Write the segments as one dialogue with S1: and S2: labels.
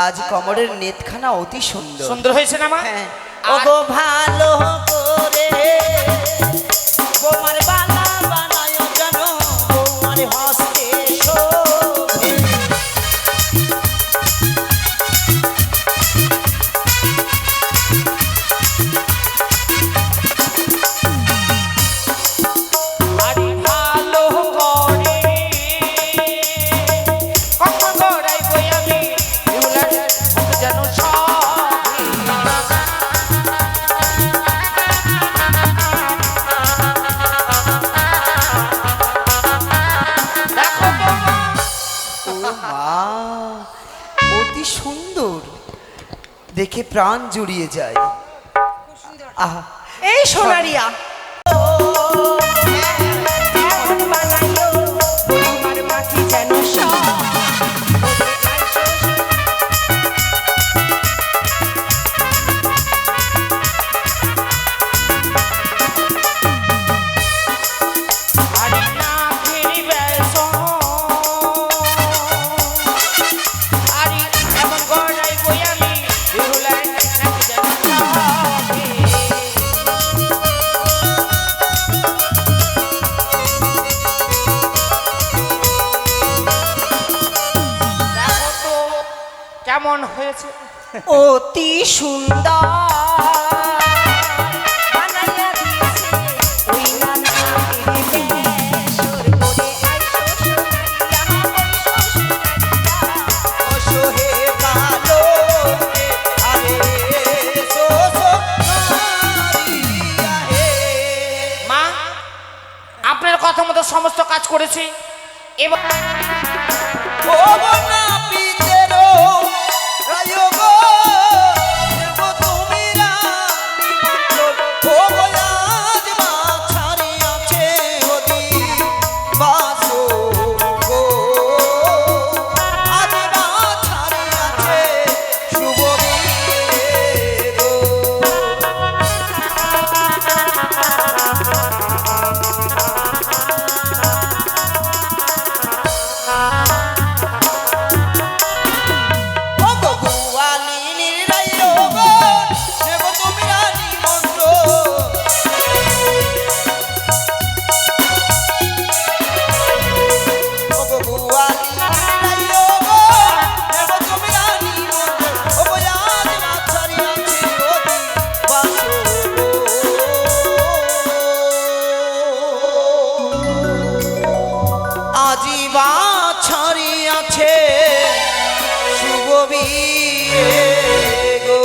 S1: आज कमरेर नेतखाना अति सुंदर
S2: सुंदर হয়েছে না মা?
S1: হ্যাঁ ওগো ভালো করে বৌমার বালা বানায় জানো বৌমার হস্তে শোভে
S2: আরে ভালো করে কখন গড়াই বই আমি ইউলার জানো সব
S1: অতি সুন্দর দেখে প্রাণ জুড়িয়ে যায়। আহা
S3: এই সোনারিয়া
S2: কেমন হয়েছে?
S1: অতি সুন্দর
S3: বানাইয়া দিয়েছে ওই নানাটির বেশর করে আই শ্বশুরারিয়া ওই শ্বশুরারিয়া
S1: সোহে কালো আরে সো মারিয়া হে।
S2: মা, আপনার কথা মতো সমস্ত কাজ করেছি। এবার
S1: ও বনা পিতেরো রায়ো গো দেব তুমি রানী মণ্ডল। ও বয়াজ মা ছাড়িয়াছে ওদি বাসো গো আজ মা ছাড়িয়াছে শুভ বিয়ে গো। ও গো গোয়ালিনীর রাইও গো দেব তুমি রানী মণ্ডল। ও গো গোয়ালিনীর রাইও গো দেব তুমি রানী মণ্ডল। ও বয়াজ মা ছাড়িয়াছে ওদি বাসো আজিবা ছড়িয়াছে শুভ বিয়ে গো।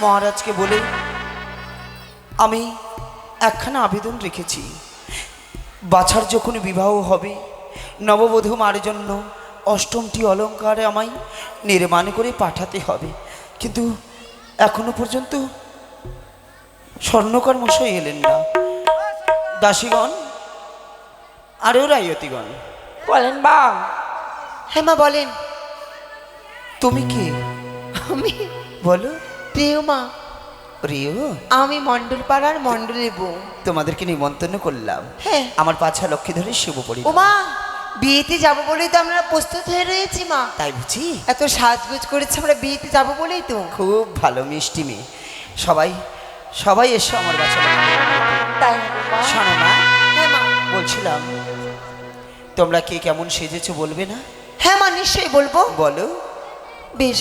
S1: মহারাজকে বলে আমি একখানা আবেদন রেখেছি, বাছার যখন বিবাহ হবে নববধূ মার জন্য অষ্টমটি অলঙ্কার আমায় নির্মাণ করে পাঠাতে হবে। কিন্তু এখনো পর্যন্ত স্বর্ণকার মশাই এলেন না। দাসীগণ আরও রায়তিগণ,
S3: বলেন বা। হ্যাঁ মা বলেন।
S1: তুমি কি
S3: আমি
S1: বলো?
S3: প্রিয় মা,
S1: প্রিয়,
S3: আমি মণ্ডল পাড়ার মণ্ডলের বউ।
S1: তোমাদেরকে নিমন্ত্রণ করলাম
S3: হ্যাঁ।
S1: আমার পাছা লক্ষ্মী ধরে শিব পড়ি।
S3: ও মা, বিয়েতে যাবো বলেই তো আমরা প্রস্তুত হয়ে রয়েছি মা।
S1: তাই বুঝি?
S3: এত সাজগোজ করেছে আমরা বিয়েতে যাবো বলেই তো।
S1: খুব ভালো মিষ্টি মেয়ে। সবাই সবাই এসো আমার বাচ্চা লক্ষ্মী ধরে।
S3: তাই হবে মা।
S1: শোনো মা,
S3: হ্যাঁ মা।
S1: বলছিলাম তোমরা কে কেমন সেজেছো বলবে না?
S3: হ্যাঁ মা, নিশ্চয়ই বলবো।
S1: বলো।
S3: বেশ।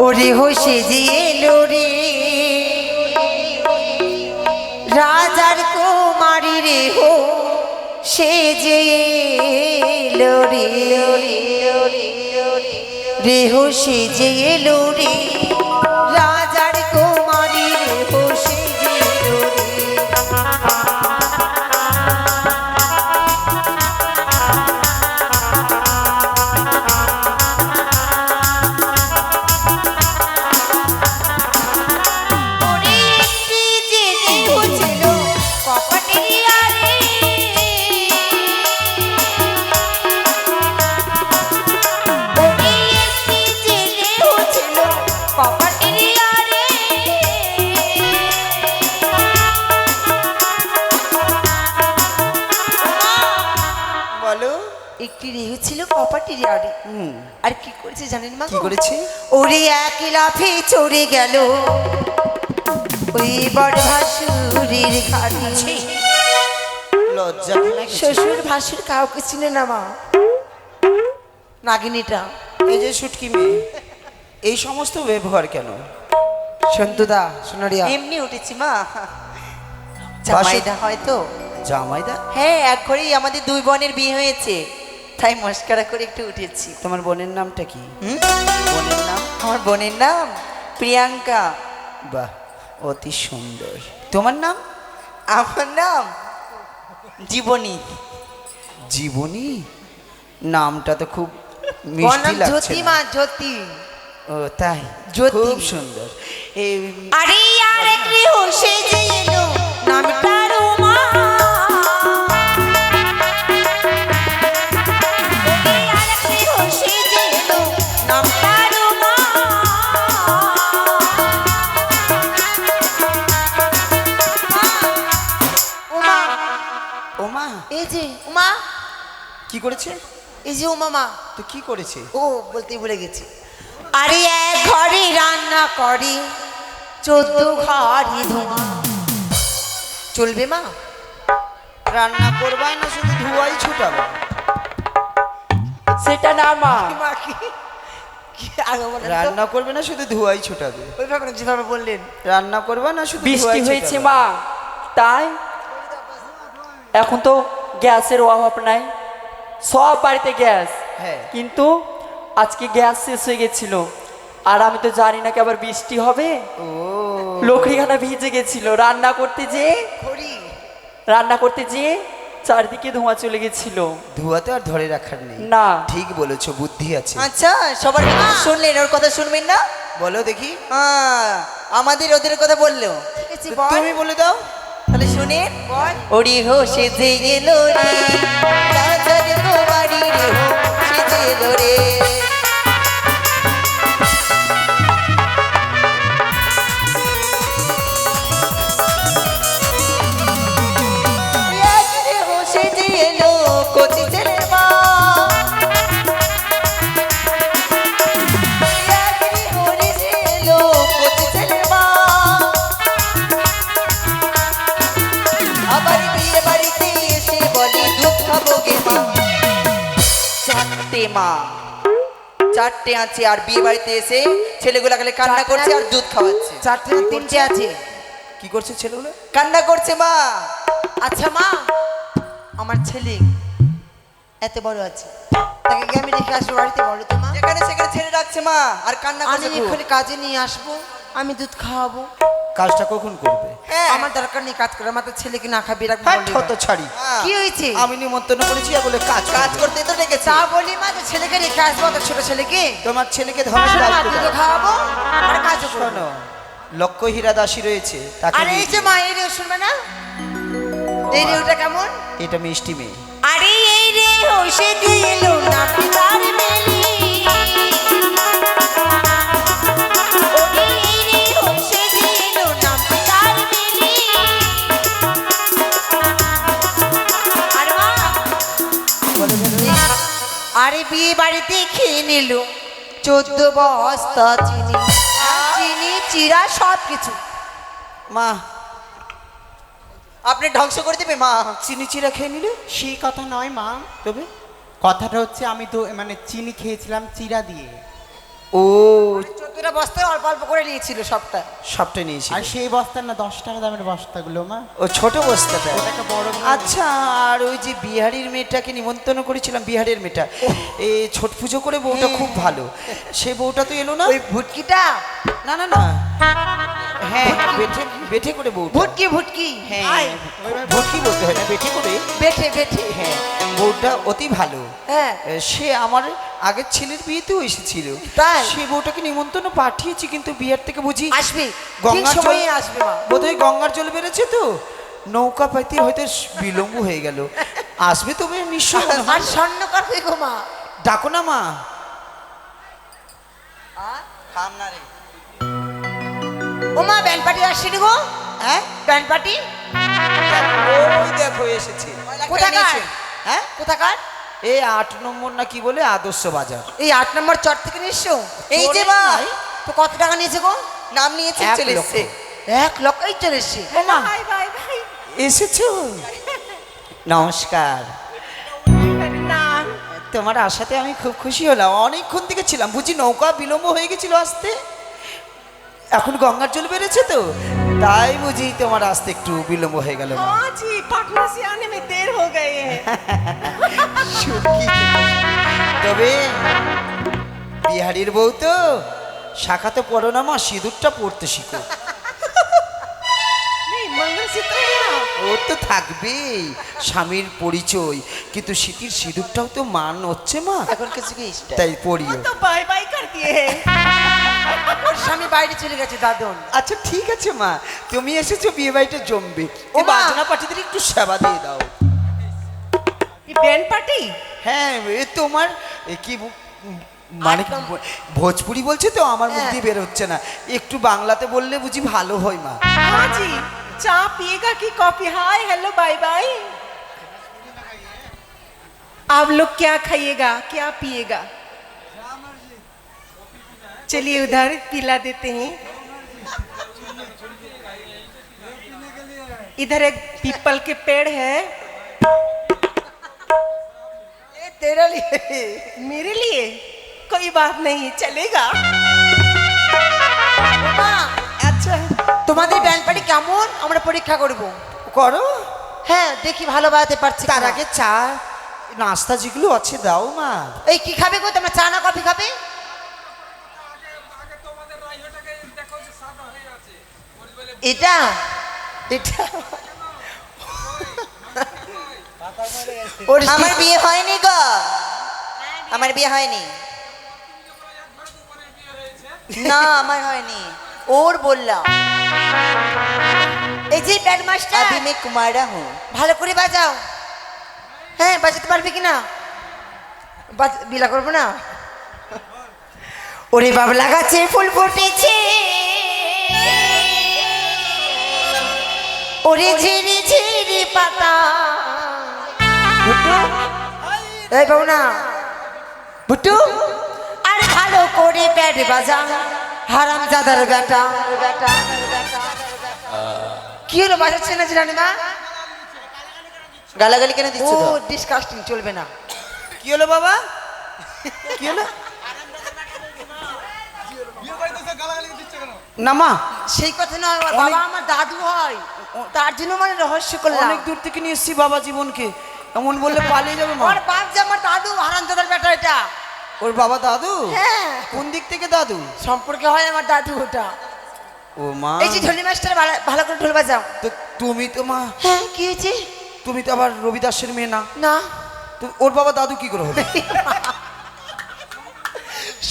S3: ওরে হো সেজে এলো রে রাজার কুমারী রে হো সেজে এলো রে রে হো সেজে এলো রে রাজার কুমারী রে হো সেজে এলো রে। ওরে একটি যে দেহ ছিল কপটের আরে ওরে একটি যে দেহ ছিল কপটের আরে
S1: বলো।
S3: একটি দেহ ছিল কপাটির আরে।
S1: হুম,
S3: আর কি করেছে জানেন মা?
S1: কি করেছে?
S3: ওরে এক লাফে চড়ে গেল ওই বড় ভাসুরের ঘাটে।
S1: লজ্জা কি লাগছে?
S3: শ্বশুর ভাসুর কাউকে চিনে না মা, নাগিনীটা।
S1: এই যে শুটকি মেয়ে, এই সমস্ত ব্যবহার কেন?
S3: সন্তুদা
S1: সোনারিয়া
S3: এমনি উঠেছি মা, জামাইদা হয়তো।
S1: জামাইদা?
S3: হ্যাঁ, এক ঘরেই আমাদের দুই বোনের বিয়ে হয়েছে, তাই মস্কারা করে একটু উঠেছি।
S1: তোমার বোনের নামটা কি?
S3: হুম?
S1: বোনের নাম?
S3: আমার বোনের নাম প্রিয়াঙ্কা।
S1: বাহ, অতি সুন্দর। তোমার নাম?
S3: আমার নাম জীবনী।
S1: জীবনী? নামটা তো খুব
S3: ওর
S1: মিষ্টি
S3: নাম
S1: লাগছে
S3: জ্যোতি
S1: না?
S3: মা, জ্যোতি।
S1: ও তাই?
S3: জ্যোতি।
S1: খুব সুন্দর। এই
S3: আরে আর এক রে হোসে যে এলো নামটা রোমা। ওরে আর এক রে হোসে যে এলো নামটা রোমা। উমা,
S1: ওমা
S3: এই যে উমা,
S1: কি করেছে?
S3: এই যে উমা মা।
S1: তো কি করেছে?
S3: ও বলতে ভুলে গেছি। আরে এক ঘরে রান্না করে 14 ঘরে ধোঁয়া। চলবে মা?
S1: রান্না করবাই না শুধু ধোয়াই ছুটাবে?
S2: সেটা না মা,
S3: মা কি কি আগে বলেন তো?
S1: রান্না করবে না শুধু ধোয়াই ছুটাবে?
S3: ওইভাবে না, যেভাবে বললেন।
S1: রান্না করবা না শুধু
S4: বৃষ্টি
S1: ধোঁয়াই
S4: হয়েছে
S1: ছুটাবে?
S4: মা, তাই এখন তো গ্যাসের অভাব নাই, সব বাড়িতে গ্যাস।
S1: হ্যাঁ।
S4: কিন্তু আজকে গ্যাস শেষ হয়ে গেছিল, আর আমি তো জানি না কি আবার বৃষ্টি হবে।
S1: ও
S4: লকড়িখানা ভিজে গেছিল, রান্না করতে যেয়ে চারদিকে ধোঁয়া চলে গেছিল।
S1: ধোঁয়া তো আর ধরে রাখার নেই।
S4: না।
S1: ঠিক বলেছো, বুদ্ধি আছে।
S3: আচ্ছা, সবার কথা শুনলেন, ওর কথা শুনবেন না?
S1: বলো দেখি।
S3: আমাদের ওদের কথা বললো, ঠিক আছে বল।
S1: তুমি বলে দাও।
S3: তাহলে শুনেন, ওরে হো সেজে এলো রে, রাজার কুমারী রে হো সেজে এলো রে। এক রে হো সেজে এলো কচি ছেলের মা, এক রে হো সেজে এলো কচি ছেলের মা। আবার বিয়ে বাড়িতে এসে বলে দুধ খাবো গে মা। চারটে মা, চারটে আছে, আর বিয়ে বাড়িতে এসে ছেলেগুলা খালি কান্না করছে আর দুধ খাওয়াচ্ছে।
S1: চারটে না, তিনটে
S3: আছে।
S1: কি করছে ছেলেগুলো?
S3: কান্না করছে মা। আচ্ছা মা, আমার ছেলে এত বড় আছে, তাকে কি আমি রেখে আসবো বাড়িতে? বলো তো মা। যেখানে সেখানে ছেলে রাখছে মা, আর কান্না করছে। আমি এখানে কাজে নিয়ে আসবো, আমি দুধ খাওয়াবো।
S1: কাজটা কখন করবে?
S3: আমার দরকার নেই কাজ করে, আমার তো ছেলেকে না খাবি রাখবো।
S1: হ্যাঁ, ঠত ছাড়ি।
S3: কি হয়েছে?
S1: আমি নিমন্ত্রণ করেছি আর বলে কাজ
S3: কাজ
S1: করবে।
S3: করতে তো ডেকেছে। তা বলি মা, তো ছেলেকে রেখে আসবো, তো ছোট ছেলেকে
S1: তোমার ছেলেকে ধরার দায়িত্ব
S3: দুধ
S1: দাও।
S3: খাওয়াবো আর কাজও করবো।
S1: শোনো, লক্ষ্য হীরা দাসী রয়েছে, তাকে
S3: আরে এই যে মা, এই রে শুনবে না? এই রে ওটা কেমন?
S1: এটা মিষ্টি মেয়ে।
S3: আরে এই রে হোসে দিল না পিতার মেলি, ওরে এই রে হোসে দিল না পিতার মেলি। আর মা, আরে বিয়ে বাড়িতে খেয়ে নিল 14 বস্তা চিনি, চিনি চিরা সব কিছু।
S1: মা,
S3: আপনি ধ্বংস করে দেবে মা।
S1: চিনি চিরা খেয়ে নিলে?
S5: সেই কথা নয় মা,
S1: তবে
S5: কথাটা হচ্ছে আমি তো মানে চিনি খেয়েছিলাম চিরা দিয়ে,
S1: ও
S3: 14টা বস্তায় অল্প অল্প করে নিয়েছিল সবটা।
S1: সবটা নিয়েছি।
S5: আর সেই বস্তার না 10 টাকা দামের বস্তাগুলো মা,
S1: ও ছোট বস্তাটা।
S5: ওটাকে বড় বড়-
S1: আচ্ছা, আর ওই যে বিহারির মেয়েটাকে নিমন্ত্রণ করেছিলাম, বিহারের মেয়েটা, এই ছট পুজো করে বউটা খুব ভালো, সে বউটা তো এলো না।
S3: ওই ভুটকিটা?
S1: না না না, হ্যাঁ, বেঠে বেঠে করে বউটা।
S3: ভুটকি ভুটকি,
S1: হ্যাঁ, ভুটকি বলতে হয় না, বেঠে করে।
S3: বেঠে বেঠে।
S1: হ্যাঁ, বউটা অতি ভালো।
S3: হ্যাঁ,
S1: সে আমার আগের ছেলের বিয়েতেও এসেছিল।
S3: তাই?
S1: সে বউটাকে নিমন্ত্রণ পাঠিয়েছি, কিন্তু বিহার থেকে বুঝি
S3: আসবে, ঠিক
S1: গঙ্গার জল,
S3: সময়ে আসবে মা।
S1: বোধহয় গঙ্গার জল বেড়েছে তো, নৌকা পাইতে হয়তো বিলম্ব হয়ে গেল। আসবে তবে নিশ্চয় মনে হয়।
S3: আর স্বর্ণকার হয়ে গো মা।
S1: ডাকো না মা।
S3: ও মা, ব্যান্ড পার্টি আসছেনি গো।
S1: হ্যাঁ,
S3: ব্যান্ড পার্টি
S1: ওই দেখো এসেছে।
S3: কোথাকার?
S1: হ্যাঁ,
S3: কোথাকার?
S1: এই 8 নম্বর না কি বলে আদর্শ বাজার।
S3: এই 8 নম্বর চট থেকে নিশ্চো। এই যে
S1: চোরের
S3: মা,
S1: নাই।
S3: তো কত টাকা নিয়েছে গো? নাম নিয়েছে,
S1: 1
S3: চলে
S1: লক্ষ।
S3: এসছে। 1 লক্ষই চলে এসছে।
S1: ভাই ভাই ভাই এসেছো? নমস্কার। তোমার আশাতে আমি খুব খুশি হলাম, অনেকক্ষণ থেকে ছিলাম, বুঝি নৌকা বিলম্ব হয়ে গেছিল আসতে, এখন গঙ্গার জল বেড়েছে তো, তাই বুঝি তোমার আসতে একটু বিলম্ব হয়ে গেল।
S6: हाँ जी, पटना से आने में देर हो गई है।
S1: সুখী থেকো। তবে বিহারির বউ তো, শাখাতে পড়ো না মা, সিঁদুরটা পড়তে শিখো।
S6: नहीं, मंगलसूत्र है ना।
S1: ও তো থাকবেই, স্বামীর পরিচয়, কিন্তু স্মৃতির সিঁদুরটাও তো মান হচ্ছে মা,
S3: এখন কিছু কি ইষ্ট?
S1: তাই পড়িও।
S6: वो तो बाय बाय कर दिए हैं।
S3: ওর স্বামী বাইরে চলে গেছে দাদন।
S1: আচ্ছা ঠিক আছে মা, তুমি এসেছো বিয়ে বাড়িটা জমবে, ও
S3: ও মা।
S1: বাজনা পাঠিয়ে একটু সেবা দিয়ে দাও।
S6: ये बैंड पार्टी?
S1: হ্যাঁ, এ তোমার এ কি মানে কি, ভোজপুরি বলছে তো, আমার মুখ দিয়ে বের হচ্ছে না, একটু বাংলাতে বললে বুঝি ভালো হয় মা।
S6: हाँ जी, चाय पिएगा कि coffee? Hi hello bye bye. आप लोग क्या खाइएगा, क्या पिएगा? चलिए उधर पिला देते हैं। इधर एक पीपल के पेड़ है
S3: এ তেরা লিয়ে
S6: मेरे लिए कोई बात नहीं चलेगा।
S3: মা
S6: अच्छा
S3: তোমাদের ব্যান্ড পার্টি কেমন আমরা পরীক্ষা করব।
S1: করো,
S3: হ্যাঁ দেখি ভালো বাজাতে পারছি
S1: তার
S3: কিনা।
S1: আগে চা নাস্তা যেগুলো আছে দাও মা।
S3: এই কি খাবে গো তোমরা, চা না কফি খাবে? এটা এটা আমার বিয়ে হয়নি গো, আমার বিয়ে হয়নি। না আমার হয়নি, ওর বললাম। এই যে ব্যান্ড মাস্টার আমি মে কুমারা হুঁ, ভালো করে বাজাও। হ্যাঁ বাজাতে পারবে কিনা? বিলা করবো না। ওরে বাবলা গাছে ফুল ফুটেছে, ওরে ঝিরি ঝিরি পাতা। ভুট্টু এই বাবু না, ভুট্টু আর ভালো করে ব্যাট বাজা, হারাম জাদার বেটা। কি হলো বাজাচ্ছে না রানীমা? গালাগালি কেন দিচ্ছ? ও ডিসকাস্টিং, চলবে না।
S1: কি হলো বাবা, কি হলো? না মা,
S3: সেই কথা নয়, ওর বাবা আমার দাদু হয়, তার জন্য মানে রহস্য করলাম।
S1: অনেক দূর থেকে নিয়ে এসছি বাবা জীবনকে, এমন বললে পালিয়ে যাবে মা।
S3: ওর বাপ যে আমার দাদু, হারামজাদার বেটা এটা।
S1: ওর বাবা দাদু?
S3: হ্যাঁ।
S1: কোন দিক থেকে দাদু?
S3: সম্পর্কে হয় আমার দাদু ওটা।
S1: ও মা,
S3: এই যে ঢোলি মাস্টার ভালো করে ঢোল বাজাও।
S1: তো তুমি তো মা,
S3: হ্যাঁ কি হয়েছে?
S1: তুমি তো আবার রবিদাসের মেয়ে না?
S3: না
S1: তো ওর বাবা দাদু কি করে হলো?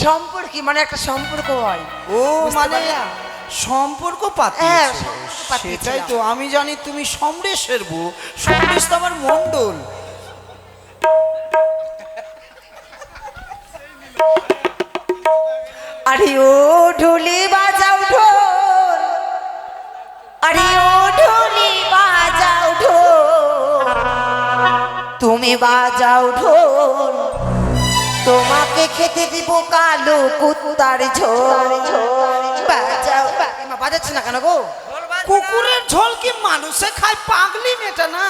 S3: সম্পর্কে মানে একটা সম্পর্ক হয়।
S1: ও
S3: বুঝতে
S1: মানে
S3: পারলা?
S1: সম্পর্ক
S3: হ্যাঁ,
S1: পাতিয়েছো।
S3: সম্পর্ক পাতিয়েছিলাম।
S1: সেটাই তো আমি জানি তুমি সমরেশের বউ, সমরেশ তো আমার মন্ডল।
S3: আরে ও ঢোলি বাজাও ঢোল, আরে ও ঢোলি বাজাও ঢোল, তুমি বাজাও ঢোল, তোমাকে খেতে দিব কালো কুত্তার ঝোল। বাজাও বাজাচ্ছে না কেন গো?
S1: কুকুরের ঝোল কি মানুষে খায়? পাগলি মেয়েটা না,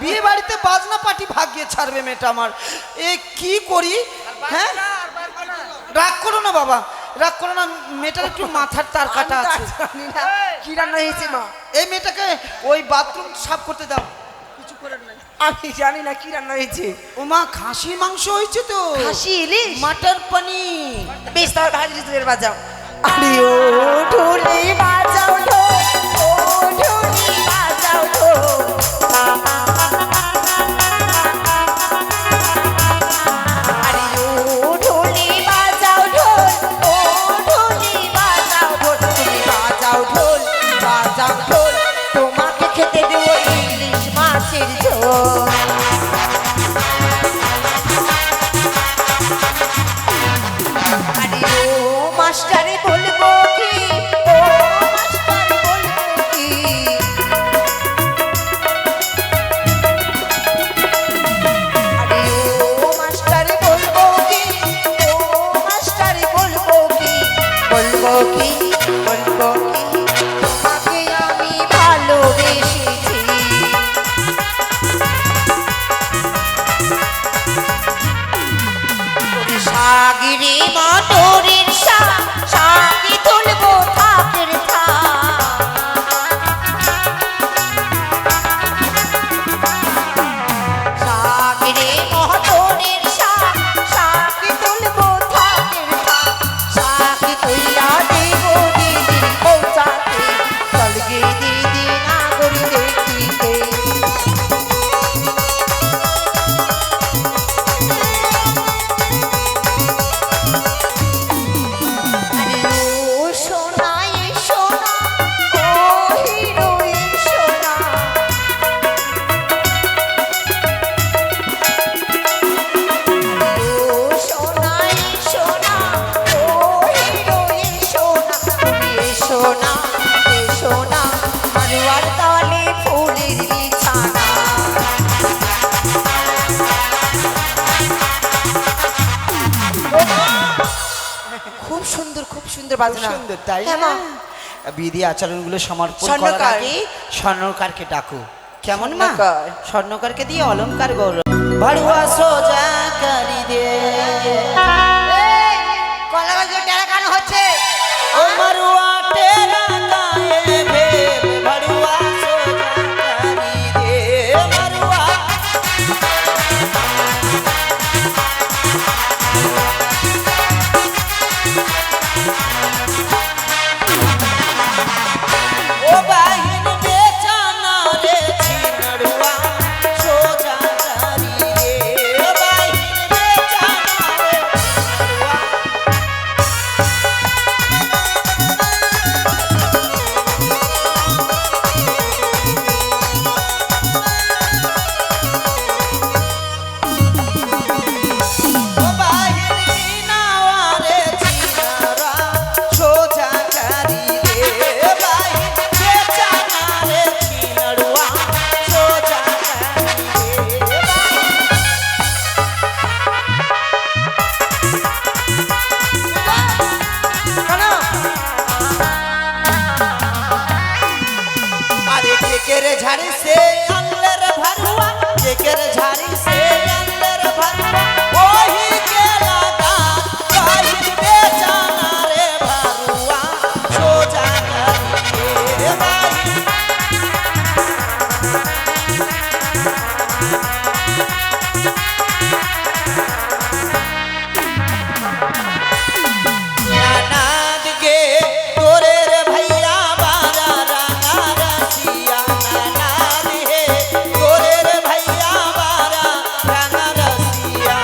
S1: বিয়ে বাড়িতে বাজনা পার্টি ভাগিয়ে ছাড়বে মেয়েটা আমার। এ কি করি? হ্যাঁ রাগ করো না বাবা, রাগ করো না, মেয়েটার একটু মাথার তার কাটা আছে।
S3: কি রান্না হয়েছে মা?
S1: এই মেয়েটাকে ওই বাথরুম সাফ করতে দাও।
S3: আমি জানি না কি রান্না হয়েছে।
S1: ও মা, খাসির মাংস হয়েছে তো।
S3: খাসি ইলিশ?
S1: মাটন পনির।
S3: বেশ তাহলে ভাজি তুলে বাজাও। আরে ও ঢোলি বাজাও ঢোল, ও ঢোলি বাজাও ঢোল, আরে ও ঢোলি বাজাও ঢোল, ও ঢোলি বাজাও ঢোল, তুমি বাজাও ঢোল, বাজাও ঢোল, তোমাকে খেতে দেবো ইলিশ মাছের ঝোল। আরে ও মাস্টারে বলবো কি, ও মাস্টার বলবো কি, আরে ও মাস্টারে বলবো কি, ও মাস্টারে বলবো কি, বলবো কি, বলবো কি, তোমাকে আমি ভালোবেসেছি। সাগরে মটরের সাগি তুলবো থাকের সাগরে মটরের সাগি তুলবো থাকের সাগি তুইলা দেবো খুব সুন্দর বাজনা।
S1: সুন্দর তাই
S3: হ্যাঁ,
S1: না?
S3: মা।
S1: বিধি আচরণগুলো সমর্পণ করার
S3: স্বর্ণকার।
S1: আগে স্বর্ণকারকে ডাকো। কেমন মা?
S3: স্বর্ণকার।
S1: স্বর্ণকারকে দিয়ে অলংকার গৌরব ভাড়ুয়া সোজা করি দে।
S3: কলা গাছ টেরা কেন হচ্ছে?
S1: ও মারুয়া তেরা গায়ে ভেব ভাড়ুয়া সোজা করি দে। মারুয়া ও বাহিন বেচানা রে ছিনড়ুয়া সোজা করি রে। ও বাহিন বেচানা রে ছিনড়ুয়া। ও বাহিন কিনাওয়া রে ছিনড়া সোজা করি রে। বাহিন বেচানা রে ছিনড়ুয়া সোজা করি রে। আরে কেকেরে ঝাড়ি সে আনলের ভারুয়া, কেকেরে ঝাড়ি সে আনলের ভারুয়া। ওহি কে লাগা বাহির বেচানা রে ভারুয়া সোজা করি রে। বাহির नानाद गे तोरे रे भैया बारा रंगा रसिया। नानाद हे तोरे रे भैया बारा रंगा रसिया।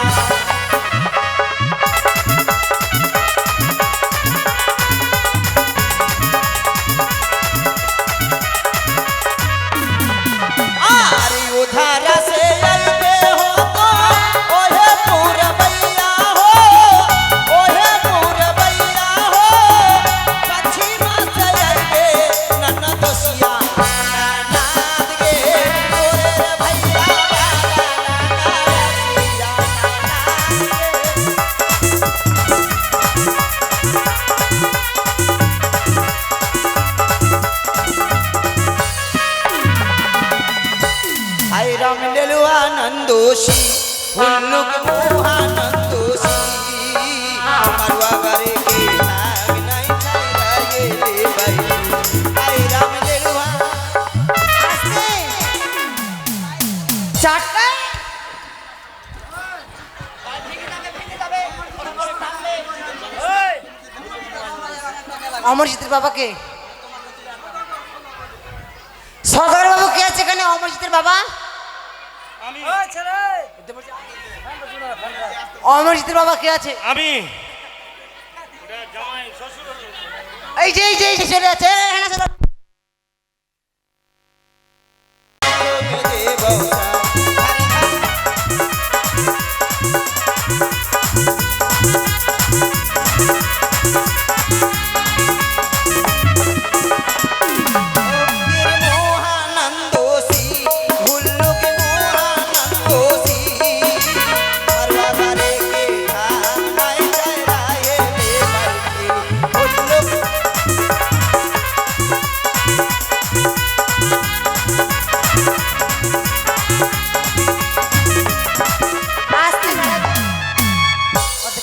S1: आरी उधारा से आइबे हो तो ओहे पुरबैया हो। ओहे पुरबैया हो पश्चिमा से आइबे नन्ना दोसिया। नानाद गे तोरे रे भैया बारा रंगा रसिया। नानाद गे हाय राम लेलुआ नंदोशी हुल्लुक मुहा नंदोशी। मारवा करे के नाग नहीं छाया ये ले भाई। हाय राम लेलुआ
S3: চারটা অমরজিতের বাবাকে সদর বাবু কে আছে এখানে? অমরজিতের বাবা, অমরজিতের বাবা কে আছে?
S7: আমি
S3: এই যে চলে আছে। হ্যাঁ, চলে।
S1: दे बौसा। मोहानंदोसी हुल्लुक मोहानंदोसी। मारवा करे के नाग नहीं छाया ये ले भाई। हुल्लुक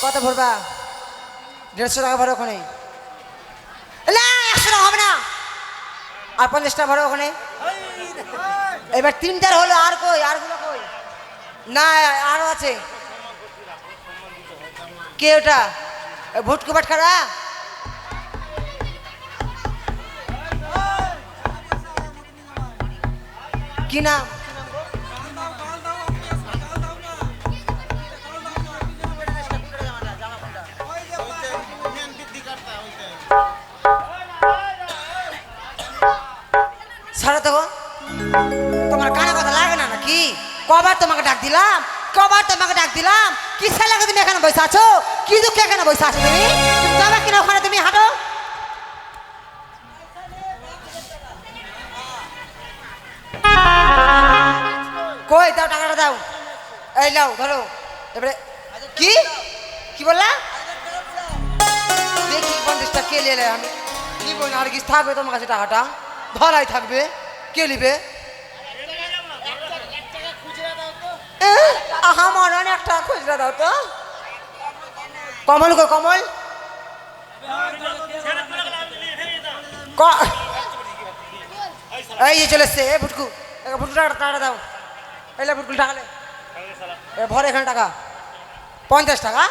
S3: কত ভরবা? 150 টাকা ভরো ওখানে। না 100 টাকা হবে না, আর 50 টাকা ভরো ওখানে। এবার 3টার হলো, আর কই? আরগুলো কই? না আরো আছে। কে ওটা? ভুটকু বাটখারা? কি নাম? ছাড়ো তো গো। তোমার কানে কথা লাগে না নাকি? কবার তোমাকে ডাক দিলাম, কবার তোমাকে ডাক দিলাম। কি ছেলেকে তুমি এখানে বসে আছো? কি দুঃখে এখানে বসে আছো তুমি? যাবে কিনা ওখানে? তুমি হাঁটো। কই দাও, টাকাটা দাও। এই নাও ধরো। এবারে কি কি বললা? কে নিলে আমি নিব না। আর কিছু থাকবে তোমার কাছে টাকাটা ধরাই থাকবে, কে নিবে? আমার অনেক টাকা খুচরা দাও তো। কমল গো কমল, এই যে চলে এসছে। এ ফুটকু, ফুটকু টাকাটা দাও। এলে ফুটকুল টাকা লে, ভরে এখানে টাকা 50 টাকা।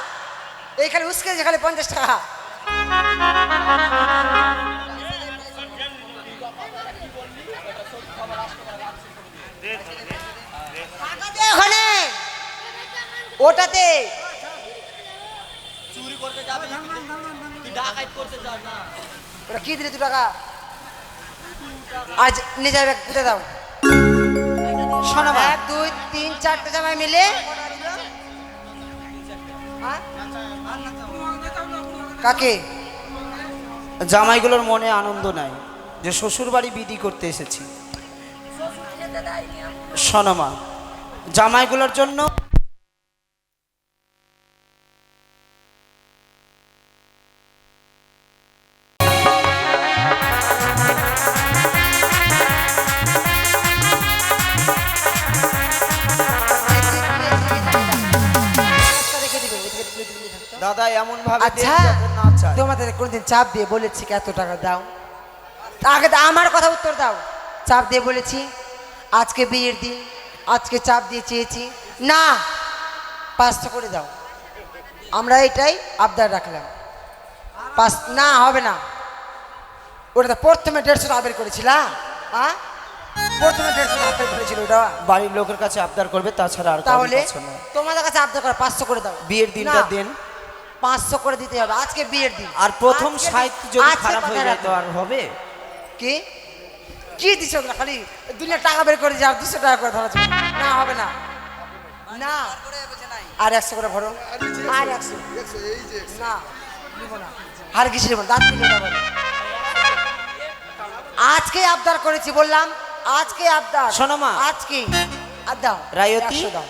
S3: এইখানে উস্কে যেখানে 50 টাকা। ওখানে ওটাতে ওরা কি দিলে 2 টাকা আজ নিয়ে যাবে। কোথায় দাও? শোনো 1 2 3 4টে জামাই মিলে কাকে?
S1: জামাইগুলোর মনে আনন্দ নাই যে শ্বশুর বাড়ি বিধি করতে এসেছি। শোনো মা, জামাইগুলোর জন্য দাদা এমন ভাবে
S3: আচ্ছা
S1: না চায়।
S3: তোমাদের কোনদিন চাপ দিয়ে বলেছি এত টাকা দাও? আগে তো আমার কথা উত্তর দাও। চাপ দিয়ে বলেছি? আজকে বিয়ের দিন, আজকে চাপ দিয়ে চেয়েছি না 500 করে দাও। আমরা এটাই আবদার রাখলাম। 5 না হবে না। ওটা তো প্রথমে 150 আবের করেছিলা। হ্যাঁ প্রথমে 150 আবের করেছিল ওটা।
S1: বাড়ির লোকের কাছে আবদার করবে, তাছাড়া আর
S3: তাহলে
S1: কারোর কাছে না।
S3: তোমাদের কাছে আবদার করে 500 করে দাও।
S1: বিয়ের দিনটা
S3: না,
S1: দেন।
S3: 500 করে দিতে হবে। আজকে বিয়ের দিন।
S1: আর প্রথম
S3: আজকে
S1: সাহিত্য যদি
S3: আজকে
S1: খারাপ হয়ে
S3: কথা
S1: যায় তো
S3: রাখো।
S1: আর হবে?
S3: কি কি দিচ্ছ ওগুলো? খালি 2 লাখ টাকা বের করে যাও, 200 টাকা করে ধরা যাবে না। হবে না। না আর 100 করে ভরো। আর 100 না নিব না। আর কিছু নেব না। দাঁত মিলে যাবে। আজকে আবদার করেছি বললাম, আজকে আবদার।
S1: শোনো মা।
S3: আজকে আর দাও
S1: রায়তী
S3: 100 দাও।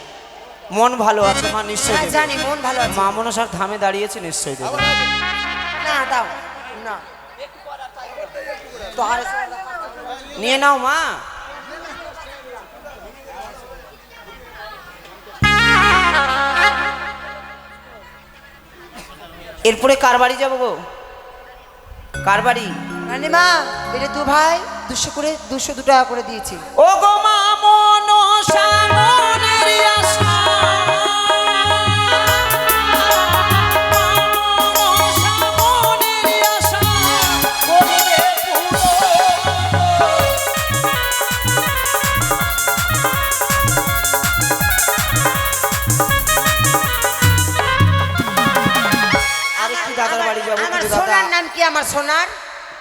S1: মন ভালো আছে মা, নিশ্চয়ই
S3: হ্যাঁ,
S1: দেবে।
S3: জানি মন ভালো আছে।
S1: মা মনসার ধামে দাঁড়িয়েছে, নিশ্চয়ই দেবে।
S3: না দাও না তো আর
S1: নিয়ে নাও মা। এরপরে কার বাড়ি যাবো গো? কার বাড়ি?
S3: রানীমা এটা 2 ভাই 200 করে 202 টাকা করে দিয়েছি।
S1: ও গো মা মনসা মনের আশা, মনসা মনের আশা করিবে আরেকটি দাদার বাড়ি যাবো।
S3: আমার
S1: কিন্তু
S3: সোনার
S1: দাদা,
S3: নাম কি? আমার সোনার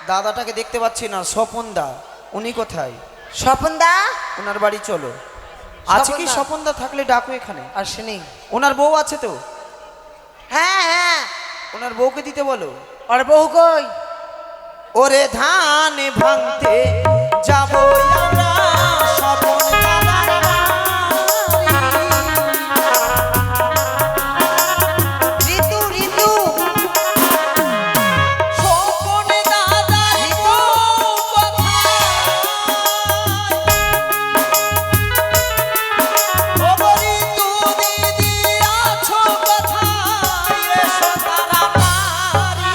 S1: দাদাটাকে দেখতে পাচ্ছি না। স্বপন দা, উনি কোথায়?
S3: স্বপন দা
S1: ওনার বাড়ি চলো। আছে কি?
S3: স্বপন দা?
S1: স্বপন দা থাকলে ডাকো এখানে।
S3: আসেনি।
S1: ওনার বউ আছে তো?
S3: হ্যাঁ হ্যাঁ
S1: ওনার বউকে দিতে বলো।
S3: আর বহু কই?
S1: ওরে ধান ভাঙতে যাবো আমরা স্বপন দাদার বাড়ি।
S3: ঋতু ঋতু
S1: স্বপন দাদার বউ কোথায়? ও গো ঋতু দিদি আছো কোথায়? এসো তাড়াতাড়ি।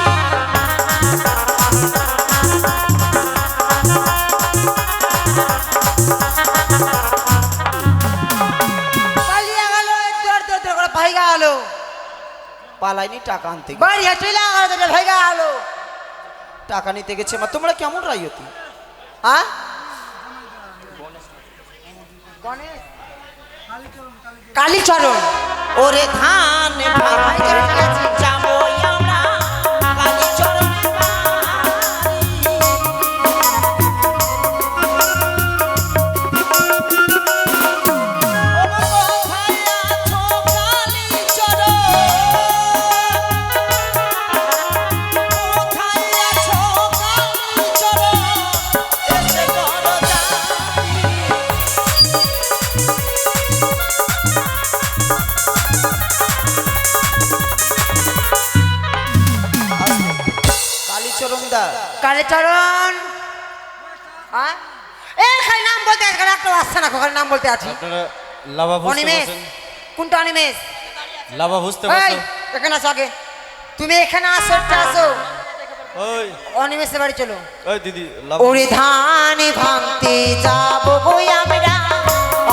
S3: পালিয়ে গেল। দর দর দর করে ভাইগা গেল।
S1: পালাইনি, টাকা আনতে গেছে।
S3: বাড়ি চলে গেল তো ভাইগা গেল।
S1: টাকা নিতে গেছে। মা তোমরা কেমন রাইয়তি?
S3: হ্যাঁ কালীচরণ।
S1: ওরে ধান ভাঙতে যাবো আমরা কালীচরণের বাড়ি। ও কোথায় আছো কালীচরণ? কোথায় আছো কালীচরণ? এসে করো জানি। কালীচরণ দা।
S3: কালীচরণ এ খালি নাম বলতে আছে, একটা আসছে না খালি নাম বলতে আছি।
S7: আপনারা লাভা বুঝতে
S3: অনিমেষ,
S7: পারছেন?
S3: কোনটা অনিমেষ?
S7: লাভা বুঝতে
S3: এই
S7: পারছেন?
S3: এখানে আসো আগে, তুমি এখানে আসো, একটা আসো।
S7: ওই
S3: অনিমেষের বাড়ি চলো।
S7: ওই দিদি লাভা
S3: ওরে ধান ভাঙতে যাবো বই আমরা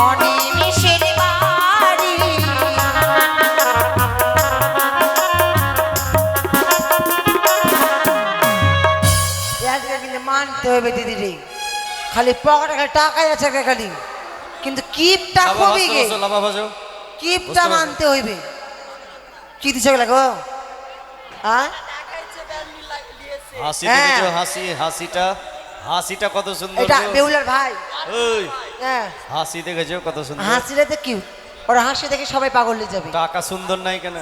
S3: অনিমেষের বাড়ি। আজকে কিন্তু মানতে হবে দিদি রে, খালি পকেটে খালি টাকাই আছে খালি, কিন্তু কিপটা
S7: লাভা
S3: খুবই
S7: বুঝতে
S3: গে,
S7: পারছো? লাভা ভাজো
S3: কিপটা
S7: বুঝতে পারছো?
S3: মানতে হইবে। কি দিছে গো? হ্যাঁ
S7: হাসি
S3: হ্যাঁ।
S7: দেখেছো? হাসিটা হাসিটা কত সুন্দর
S3: এটা
S7: গো।
S3: বেউলার ভাই।
S7: ওই
S3: হ্যাঁ
S7: হাসি দেখেছো কত সুন্দর?
S3: হাসিটা তো কিউট, ওর হাসি দেখে সবাই পাগল হয়ে যাবে।
S7: টাকা সুন্দর নাই কেন?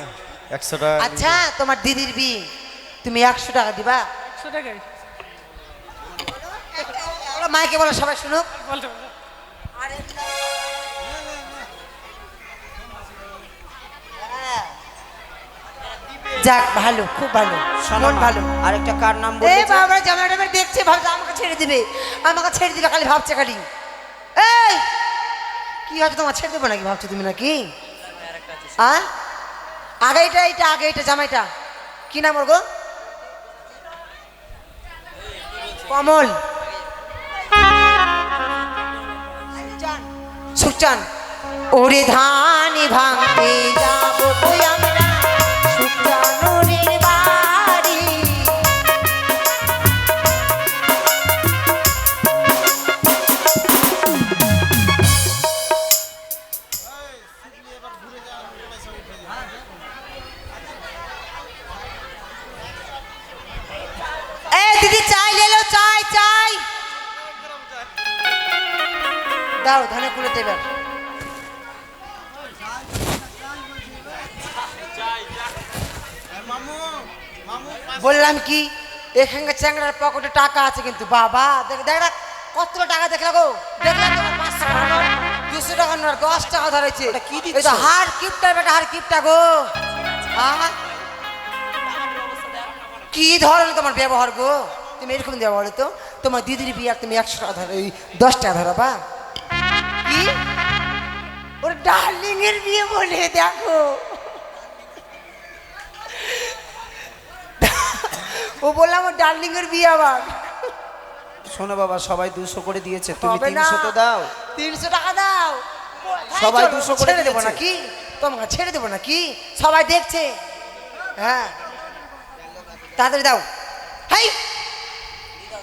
S7: 100 টাকা
S3: আচ্ছা তোমার দিদির বিয়ে, তুমি 100 টাকা দিবা? ওরা মাইকে বলো, সবাই শুনুক। যাক ভালো, খুব ভালো,
S1: শোনো
S3: মন
S1: মা,
S3: ভালো।
S1: আরেকটা কার নাম
S3: এ
S1: বললে যে?
S3: বাবা জামাইটা দেখছে, ভাবছে আমাকে ছেড়ে দিবে, আমাকে ছেড়ে দিবে, খালি ভাবছে খালি। এই কি হচ্ছে তোমার, ছেড়ে দেবো নাকি ভাবছো তুমি নাকি? আগে এটা আগে এটা জামাইটা কি নাম ওর গো? কমল, সুচান। ওরে ধান ভাঙতে যাবো কই আমরা সুচানুরের বাড়ি। এই দিদি চাই লেলো, চাই চাই দাও, ধানে কুলে দেবে। বললাম কি এখানকার চ্যাংড়ার পকেটে টাকা আছে, কিন্তু বাবা দেখ দেখ দেখ, কত টাকা দেখলা গো, দেখলা তো 500 টাকা নোট, 200 টাকা নোট, 10 টাকা ধরেছে।
S1: কি দিচ্ছ?
S3: এই তো হার কিপটা বেটা, হার কিপটা গো। কি ধরনের তোমার ব্যবহার গো, তুমি এরকম দেওয়া বলো তো? তোমার দিদির বিয়ে তুমি 100 টাকা ধরো, ওই 10 টাকা ধরো বা কি? ওর ডার্লিং এর বিয়ে বলে দেখো, ও বললাম ওর ডার্লিং এর বিয়ে আবার।
S1: শোনো বাবা, সবাই 200 করে দিয়েছে, তুমি
S3: হবে না।
S1: 300 তো দাও।
S3: 300 টাকা দাও,
S1: সবাই
S3: চলো,
S1: 200 করে
S3: ছেড়ে দেবো
S1: দিয়েছে।
S3: নাকি তোমাকে, ছেড়ে দেবো নাকি? সবাই দেখছে। হ্যাঁ তাড়াতাড়ি দাও। হাই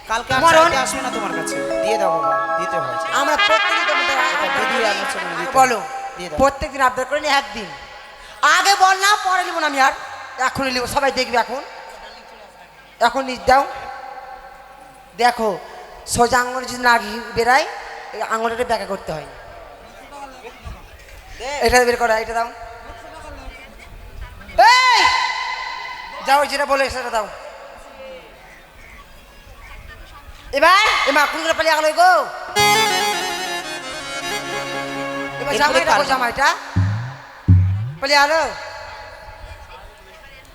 S1: কালকে আর
S3: মরণ।
S1: চাইতে আসবে না তোমার কাছে, দিয়ে দাও বাবা, দিতে হয়।
S3: আমরা প্রত্যেকদিন তোমাদের
S1: দিদি আনাচ্ছে না, দিতে
S3: বলো,
S1: দিয়ে দাও।
S3: প্রত্যেকদিন আবদার করে নি, একদিন আগে বল না, পরে নিব না আমি, আর এখনই নিব, সবাই দেখবে এখন, এখন দাও। দেখো সোজা আঙুল যদি না বেরায়, আঙুলটা ব্যাকা করতে হয়, এটা বের করা, এটা দাও। এই যাও, যেটা বলে সেটা দাও। এবার এমা কোনগুলো পালিয়ে গেল গো? এবার জামাইটা গো, জামাইটা পালিয়ে গেল,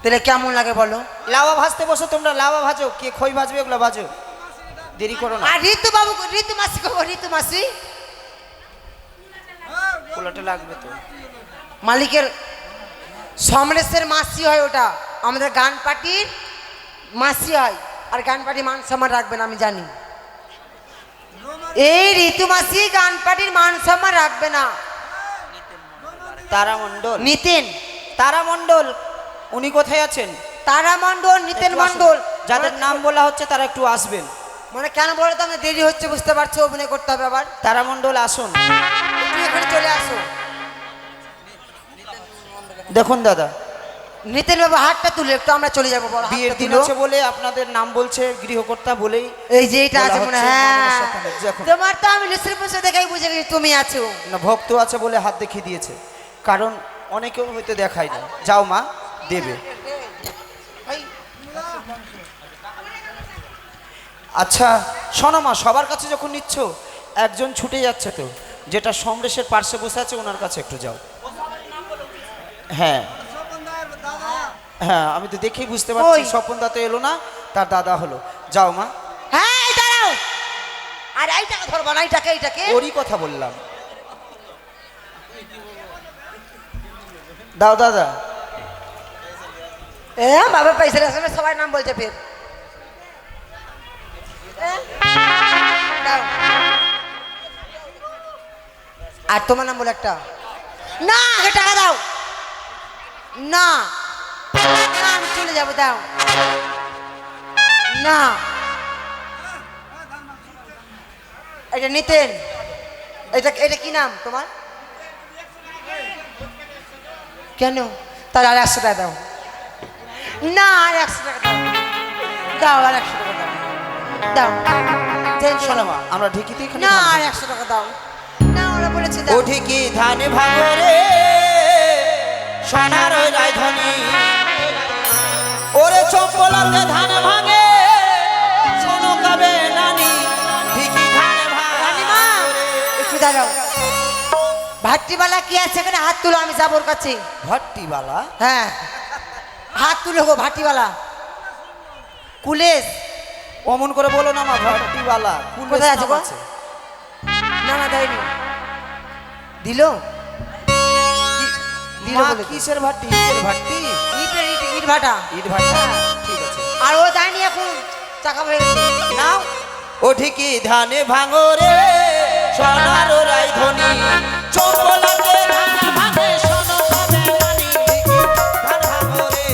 S3: তাহলে কেমন লাগে বলো?
S1: লাওয়া ভাজতে বসো তোমরা, লাওয়া ভাজো, কে খই ভাজবে ওগুলো ভাজো, দেরি করো না।
S3: আর ঋতু বাবু, ঋতু মাসি কো, ঋতু মাসি
S1: পোলাটা লাগবে তো।
S3: মালিকের সমরেশের মাসি হয় ওটা, আমাদের গান পার্টির মাসি হয়, আর গান পার্টি মান সম্মান রাখবেন আমি জানি। এই ঋতু মাসি গান পার্টির মান সম্মান রাখবে না।
S1: তারা মণ্ডল,
S3: নিতেন,
S1: তারা মণ্ডল, উনি কোথায় আছেন?
S3: তারা মণ্ডল, নিতেন
S1: একটু আসুন।
S3: মণ্ডল,
S1: যাদের নাম বলা হচ্ছে তারা একটু আসবেন।
S3: মানে কেন বলে তো আমাদের দেরি হচ্ছে, বুঝতে পারছো, অভিনয় করতে হবে আবার।
S1: তারা মণ্ডল আসুন,
S3: একটু এখানে চলে আসো।
S1: দেখুন দাদা,
S3: নিতেন বাবু হাতটা তুলে একটু, আমরা চলে যাবো, বড়
S1: বিয়ের
S3: হাতটা
S1: দিন
S3: তুলো।
S1: আছে বলে আপনাদের নাম বলছে, গৃহকর্তা বলেই
S3: এই যে এটা
S1: বলা
S3: আছে মনে
S1: হচ্ছে,
S3: হয়,
S1: মানবের সাথে দেখুন।
S3: তোমার তো আমি লুসির পুষে দেখাই বুঝে গেছি তুমি আছো।
S1: না, ভক্ত আছে বলে হাত দেখিয়ে দিয়েছে, কারণ অনেকেও হয়তো দেখায় না। যাও মা, দেবে। আচ্ছা শোনো মা, সবার কাছে যখন নিচ্ছ, একজন ছুটে যাচ্ছে তো, যেটা সমরেশের পার্শ্বে বসে আছে ওনার কাছে একটু যাও। হ্যাঁ হ্যাঁ, আমি তো দেখেই বুঝতে পারছি,
S3: ওই।
S1: স্বপন দা তো এলো না, তার দাদা হলো। যাও মা।
S3: হ্যাঁ এই দাঁড়াও, আর এইটাকে ধরবা না, এইটাকে
S1: ওরই কথা বললাম। দাও দাদা।
S3: এ বাবা পয়সা আসলে সবাই নাম বলছে ফের। দাও। আর তোমার নাম বলে একটা না, আগে টাকা দাও। না না, আমি চলে যাবো, দাও না। এটা নিতেন, এটা কি নাম তোমার? কেন? তাহলে আর 100 টাকা দাও। না আর 100 টাকা দাও, দাও আর 100 টাকা দাও, দাও।
S1: শোনো মা, আমরা ঢেকিতে এখানে
S3: না
S1: ধান
S3: আর
S1: ভাঙি।
S3: 100 টাকা দাও। না ওরা বলেছে
S1: ও
S3: দাও।
S1: ঢেকি ধান ভাঙো রে সোনার ওই রাজধানী, ওরে চম্পলাতে ধান ভাঙে শোনো কবে নানি, ঢেকি ধান
S3: রানীমা, একটু দাঁড়াও। ভাট্টিবালা কি আছে এখানে? হাত তুলো, আমি যাবো ওর কাছে।
S1: ভট্টিবালা?
S3: হ্যাঁ হাত তুলো গো, ভাটিওয়ালা। কুলেশ
S1: অমন করে বলো না মা, ভট্টিবালা
S3: কোথায় আছে গো? না না দেয়নি, দিল দিল
S1: মা,
S3: বলে তো।
S1: কিসের ভাট্টি? ইটের ভাট্টি?
S3: ইট ভাটা।
S1: ইট ভাট্টা, ঠিক আছে।
S3: আর ও যায়নি এখন, চাকা হয়ে গেছে।
S1: নাও। ও ঠিকই ধানে ভাঙো রে সোনার রাজধানী, চম্পলাতে ধান ভাঙে শোনো কবে নানি, ঢেকি ধান ভাঙো রে।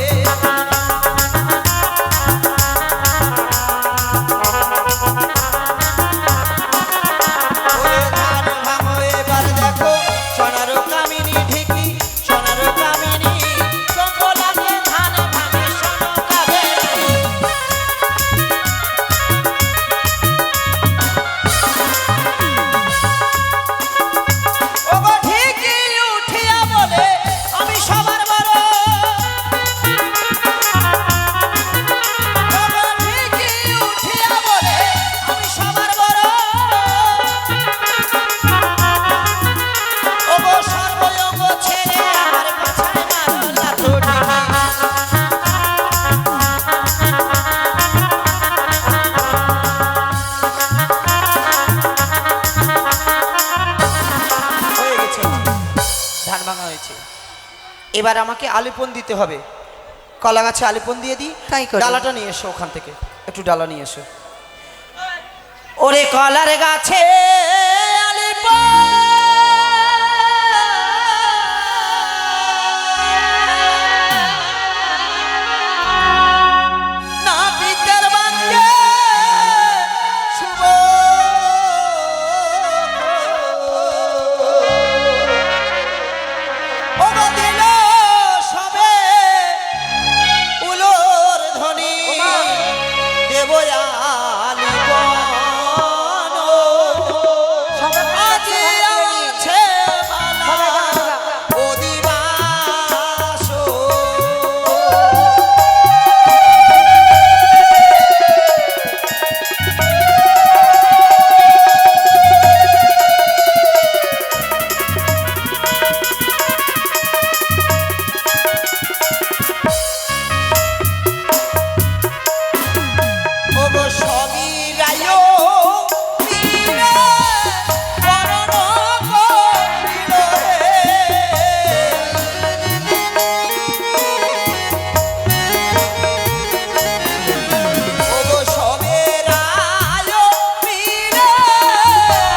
S1: ওরে ধান ভাঙো এবার দেখো সোনার কামিনী, ঢেকি সোনার কামিনী, চম্পলাতে ধান ভাঙে শোনো কবে নানি। ওগো ঠিকই উঠিয়া বলে আমি সবার বড়, ওগো ঠিকই উঠিয়া বলে আমি সবার বড়, ওগো সর্বয়োগ ছেড়ে আমার পাছায় মারো লাথো ঢেকি। হয়ে গেছে, ধান ভাঙা হয়েছে। এবার আমাকে আলিপন দিতে হবে। কলা গাছে আলিপন দিয়ে দিই।
S3: তাই করো।
S1: ডালাটা নিয়ে এসো ওখান থেকে, একটু ডালা নিয়ে এসো। ওরে কলার গাছে আলিপন না পিতার বাক্যে শুভ ওগো দিল সবে উলোর ধ্বনি, দেব আলিপন আজি আছে মালা অধিবাস। ওগো সবই রায় মিলে বরণ করিল রে। ওগো সবে রায় মিলে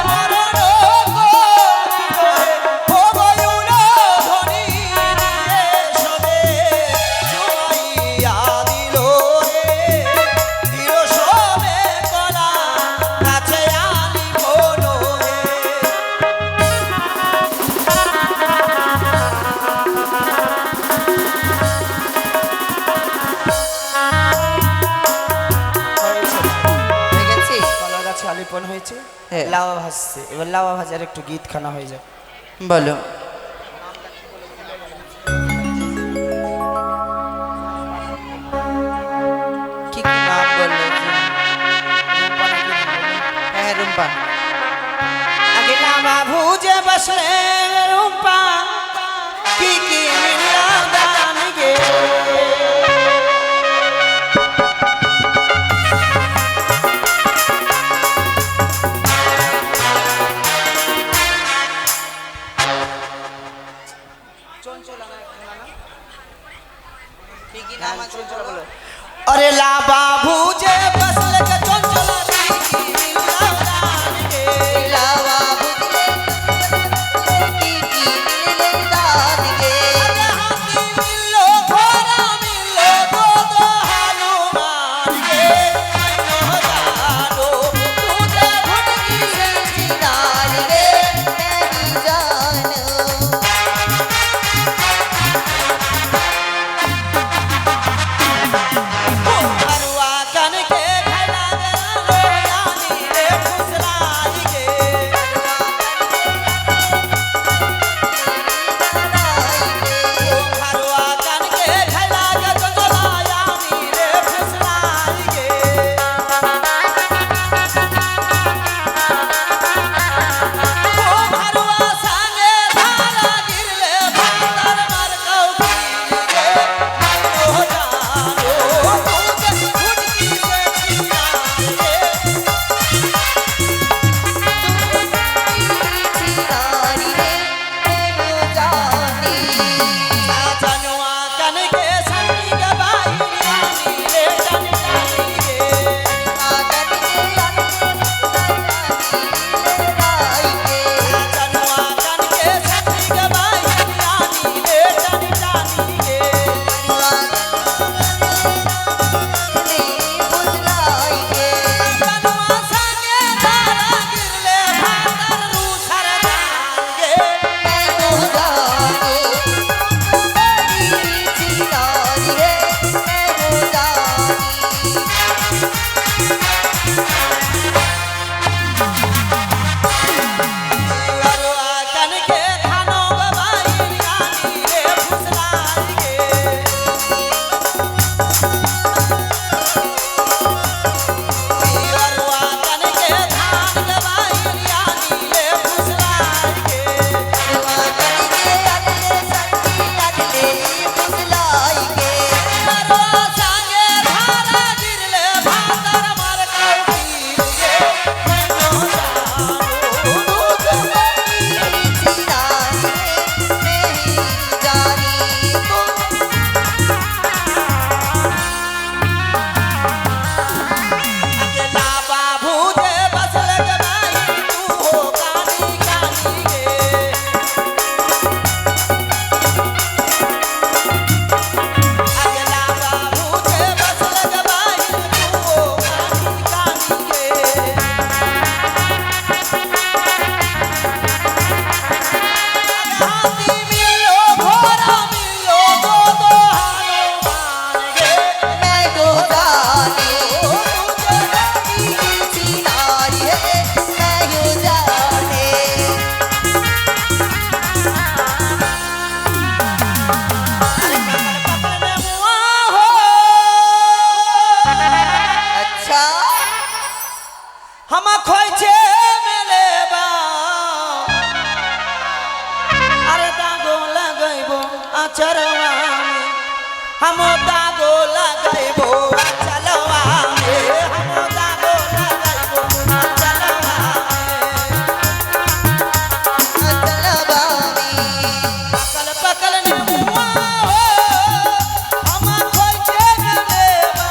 S1: বরণ করিল রে। ওগো উলো ধ্বনি দিয়ে সবে জুড়াইয়া দিল রে। দিল সবে কলা গাছে আলিপন রে।
S3: হয়ে গেছে।
S1: কলা গাছে আলিপন হয়েছে,
S3: হ্যাঁ।
S1: লাওয়া ভাজছে। এবার লাওয়া ভাজার একটু গীত খানা হয়ে যাক।
S3: বলো।
S1: কি কি নাম বললো যে? রূপা নাকি নাম বললো?
S3: হ্যাঁ রুম্পা।
S1: আগে লাওয়া ভুজে বসলে রূপা, কি কি মিললা দান গে। হামা খইছে মেলে বা আরে দাগো লাগাইব আচারওয়া হাম দাগো লাগাইব আচারওয়া হাম দাগো লাগাইব আচারওয়া পাকল পাকল নেমুয়া হামা খইছে মেলে বা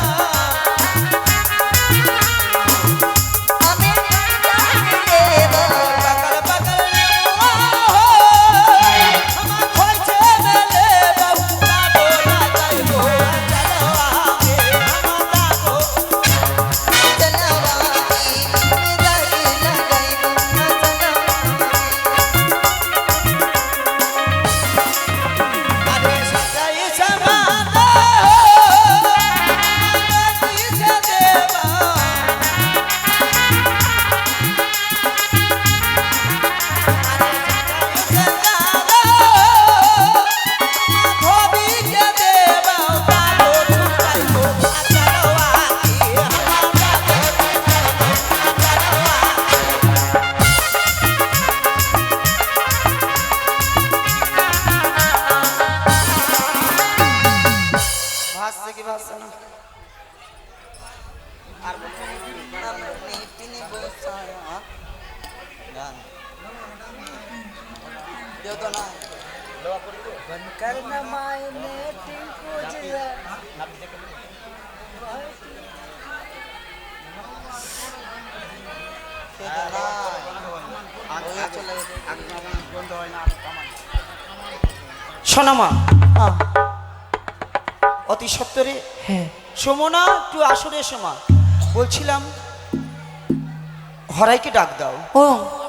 S1: শোনামা অতি সত্তরে
S3: হ্যাঁ
S1: সমনা একটু আসরে সমা বলছিলাম হরাইকে ডাক দাও।
S3: ও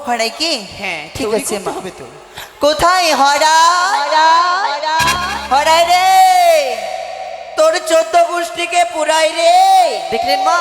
S3: হরাই কি?
S1: হ্যাঁ
S3: ঠিক
S1: তৈরি
S3: আছে
S1: করতে
S3: মা।
S1: হবে তো।
S3: কোথায় হরা হরাই রে, তোর 14 গোষ্ঠীকে পুরাই রে। দেখলেন মা?